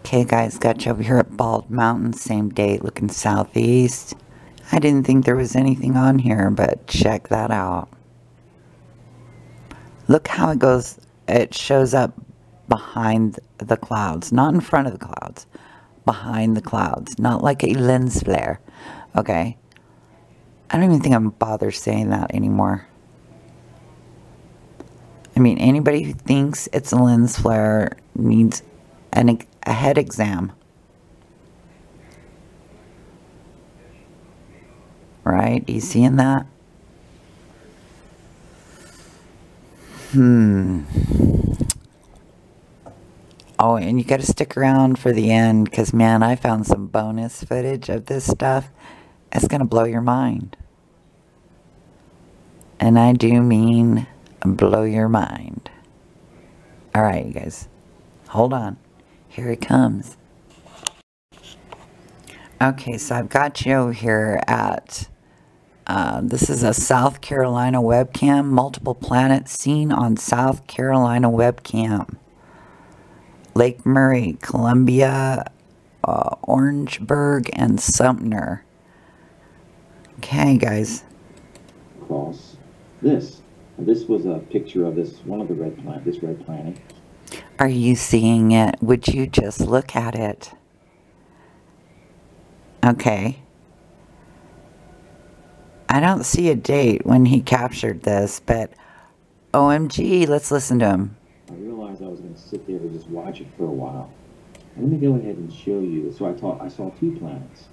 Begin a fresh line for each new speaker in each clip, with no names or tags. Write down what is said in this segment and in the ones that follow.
Okay guys, got you over here at Bald Mountain, same date, looking southeast. I didn't think there was anything on here, but check that out. Look how it goes, it shows up behind the clouds, not in front of the clouds, behind the clouds, not like a lens flare, okay? I don't even think I'm bothered saying that anymore. I mean, anybody who thinks it's a lens flare needs a head exam. Right? You seeing that? Oh, and you gotta stick around for the end, because man, I found some bonus footage of this stuff. It's gonna blow your mind. And I do mean blow your mind. Alright, you guys. Hold on. Here it comes. Okay, so I've got you over here at, this is a South Carolina webcam, multiple planets seen on South Carolina webcam. Lake Murray, Columbia, Orangeburg, and Sumter. Okay, guys.
Across this. This was a picture of this, one of the red planet, this red planet.
Are you seeing it? Would you just look at it? Okay. I don't see a date when he captured this, but OMG, let's listen to him.
I realized I was going to sit there and just watch it for a while. And let me go ahead and show you. So I saw two planets.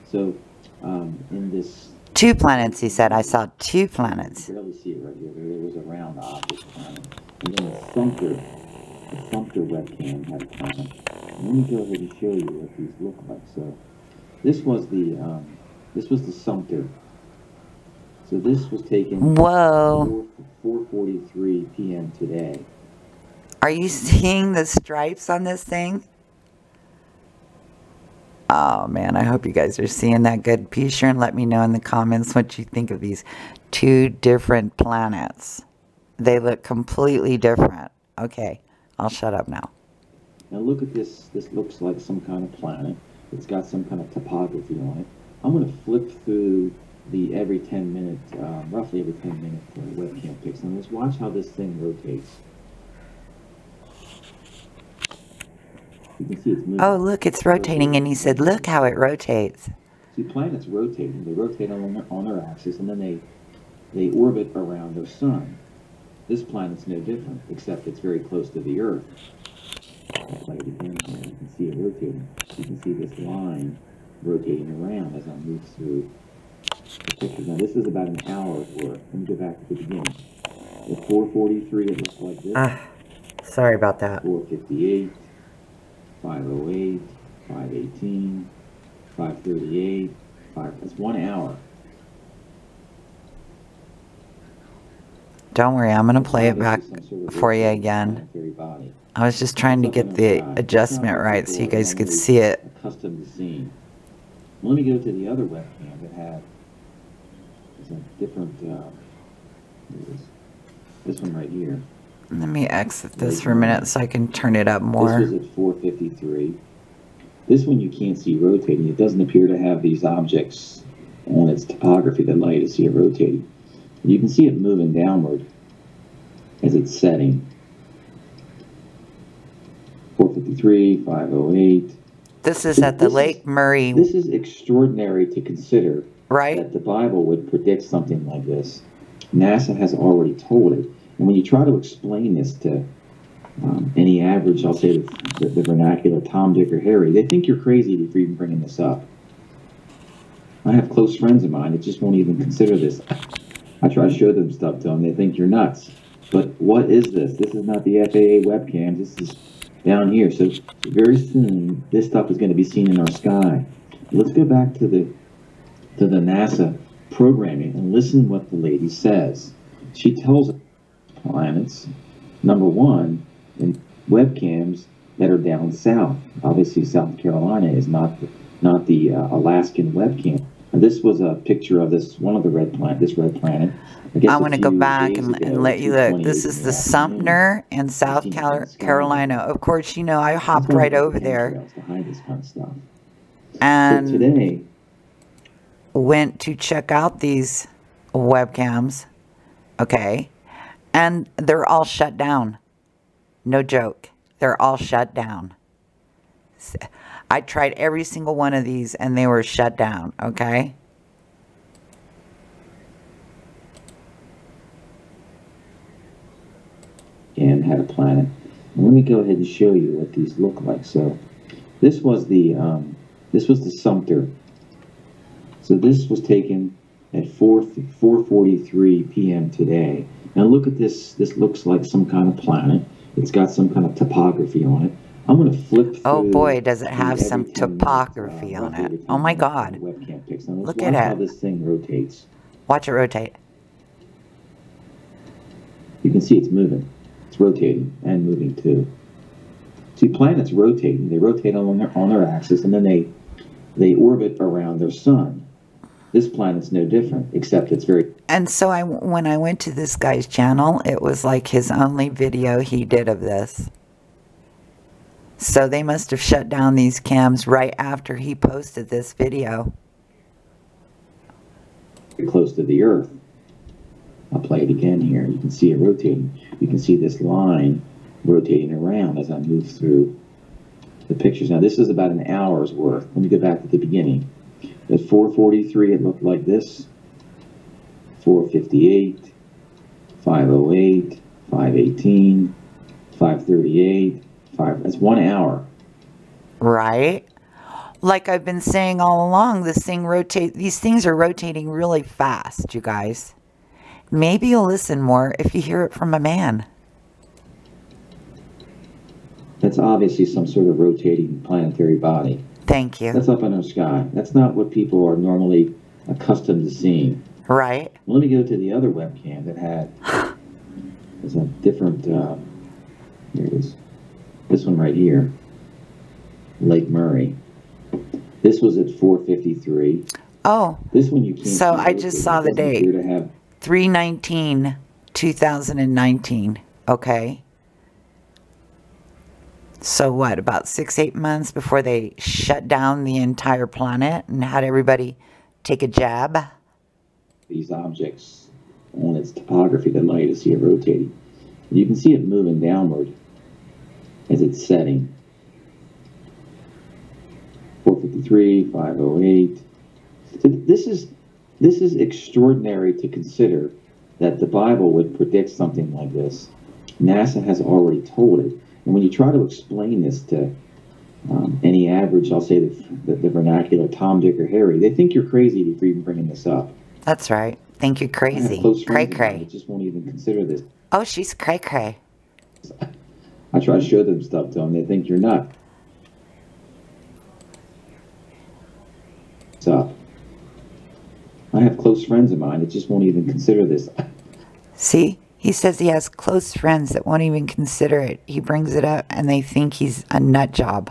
So in this...
Two planets, he said. I saw two planets.
You can barely see it right here. There was a round object planet. And then the Sumter webcam had a planet. And let me go ahead and show you what these look like. So this was the Sumter. So this was taken.
Whoa.
4:43 p.m. today.
Are you seeing the stripes on this thing? Oh man, I hope you guys are seeing that good. Be sure and let me know in the comments what you think of these two different planets. They look completely different. Okay, I'll shut up now.
Now look at this. This looks like some kind of planet. It's got some kind of topography on it. I'm going to flip through the every 10 minute, roughly every 10 minute webcam pics. And let's watch how this thing rotates. You can see it's moving.
Oh, look, it's rotating, and he said, look how it rotates.
See, planets rotating. They rotate on their axis, and then they orbit around their sun. This planet's no different, except it's very close to the Earth. I'll play it again here. You can see it rotating. You can see this line rotating around as I move through the pictures. Now, this is about an hour's worth. Let me go back to the beginning. At 4:43, it looks like this.
Sorry about that.
4:58. 5:08, 5:18, 5:38, that's 1 hour.
Don't worry, I'm going to play it back for you again. I was just trying to get the adjustment right so you guys could see it.
Custom scene. Let me go to the other webcam that had a different, this one right here.
Let me exit this for a minute so I can turn it up more.
This was at 4:53. This one you can't see rotating. It doesn't appear to have these objects on its topography that allow you to see it rotating. You can see it moving downward as it's setting. 4:53, 5:08.
This is at the Lake Murray.
This is extraordinary to consider.
Right?
That the Bible would predict something like this. NASA has already told it. And when you try to explain this to any average, I'll say the vernacular Tom, Dick, or Harry, they think you're crazy for even bringing this up. I have close friends of mine that just won't even consider this. I try to show them stuff to them. They think you're nuts. But what is this? This is not the FAA webcam. This is down here. So very soon, this stuff is going to be seen in our sky. Let's go back to the NASA programming and listen what the lady says. She tells us planets, number one, in webcams that are down south. Obviously, South Carolina is not the Alaskan webcam. This was a picture of one of the this red planet.
I want to go back and let you look. This is the Sumter in South Carolina. Of course, you know, I hopped right over there and
so today
went to check out these webcams. Okay. And they're all shut down. No joke. They're all shut down. I tried every single one of these and they were shut down. Okay.
And had a planet. And let me go ahead and show you what these look like. So this was the Sumter. So this was taken at 4:43 p.m. today. Now look at this. This looks like some kind of planet. It's got some kind of topography on it. I'm going to flip through.
Oh boy, does it have some topography on it. Oh my God.
Webcam picks. Now
look
at
it.
How this thing rotates.
Watch it rotate.
You can see it's moving. It's rotating and moving too. See, planets rotating. They rotate on their axis, and then they orbit around their sun. This planet's no different, except it's very...
And so when I went to this guy's channel, it was like his only video he did of this. So they must have shut down these cams right after he posted this video.
Close to the Earth. I'll play it again here. You can see it rotating. You can see this line rotating around as I move through the pictures. Now, this is about an hour's worth. Let me go back to the beginning. At 4:43, it looked like this. 4:58, 5:08, 5:18, 5:38, that's 1 hour.
Right? Like I've been saying all along, these things are rotating really fast, you guys. Maybe you'll listen more if you hear it from a man.
That's obviously some sort of rotating planetary body.
Thank you.
That's up in the sky. That's not what people are normally accustomed to seeing.
Right.
Well, let me go to the other webcam that had a different, here it is. This one right here, Lake Murray. This was at 4:53.
Oh.
This one you can't see.
So I just saw the date. 3/19/2019. Okay. So what, about 6-8 months before they shut down the entire planet and had everybody take a jab?
These objects on its topography that allow you to see it rotating. You can see it moving downward as it's setting. 4:53, 5:08. So this is extraordinary to consider that the Bible would predict something like this. NASA has already told it. And when you try to explain this to any average, I'll say the vernacular Tom, Dick, or Harry, they think you're crazy for even bringing this up.
That's right. Think you're crazy. Cray cray.
Just won't even consider this.
Oh, she's cray cray.
I try to show them stuff to them. They think you're nuts. What's up? I have close friends of mine that just won't even consider this.
See? He says he has close friends that won't even consider it. He brings it up and they think he's a nut job.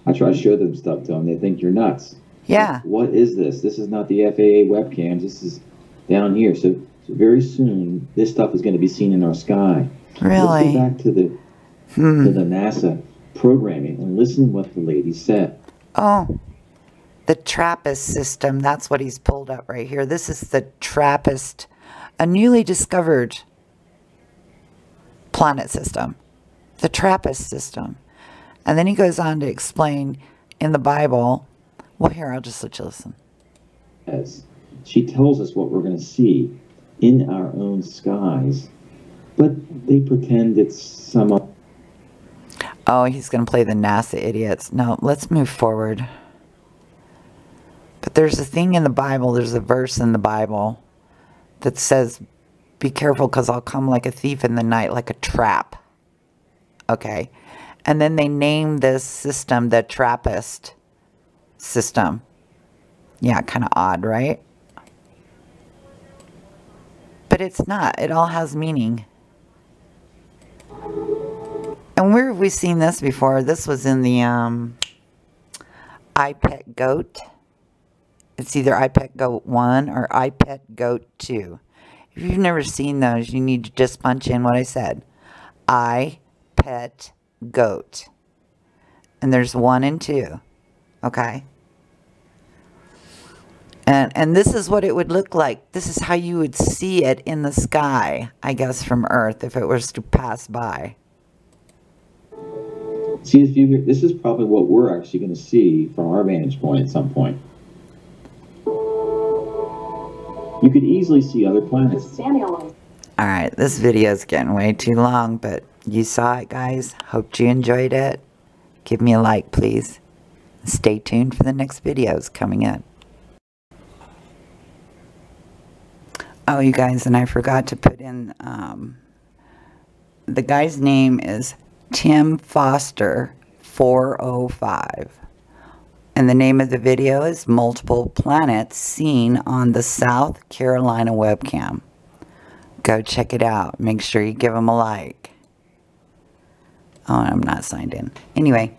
I try to show them stuff to them. They think you're nuts.
Yeah.
What is this? This is not the FAA webcams. This is down here. So very soon, this stuff is going to be seen in our sky.
Really?
Let's go back to the NASA programming and listen to what the lady said.
Oh, the TRAPPIST system. That's what he's pulled up right here. This is the TRAPPIST, a newly discovered planet system. The TRAPPIST system. And then he goes on to explain in the Bible. Well, here, I'll just let you listen.
Yes. She tells us what we're going to see in our own skies, but they pretend it's some...
Oh, he's going to play the NASA idiots. No, let's move forward. But there's a thing in the Bible, there's a verse in the Bible that says, be careful because I'll come like a thief in the night, like a trap. Okay. And then they name this system the TRAPPIST system. Yeah, kind of odd, right? But it's not. It all has meaning. And where have we seen this before? This was in the iPet Goat. It's either iPetGoat 1 or iPetGoat 2. If you've never seen those, you need to just punch in what I said. iPetGoat. And there's 1 and 2. Okay? And this is what it would look like. This is how you would see it in the sky, I guess, from Earth if it was to pass by.
See, this is probably what we're actually going to see from our vantage point at some point. You could easily see other planets.
Alright, this video is getting way too long, but you saw it, guys. Hope you enjoyed it. Give me a like, please. Stay tuned for the next videos coming in. Oh, you guys, and I forgot to put in, the guy's name is Tim Foster 405. And the name of the video is Multiple Planets Seen on the South Carolina Webcam. Go check it out. Make sure you give him a like. Oh, I'm not signed in. Anyway.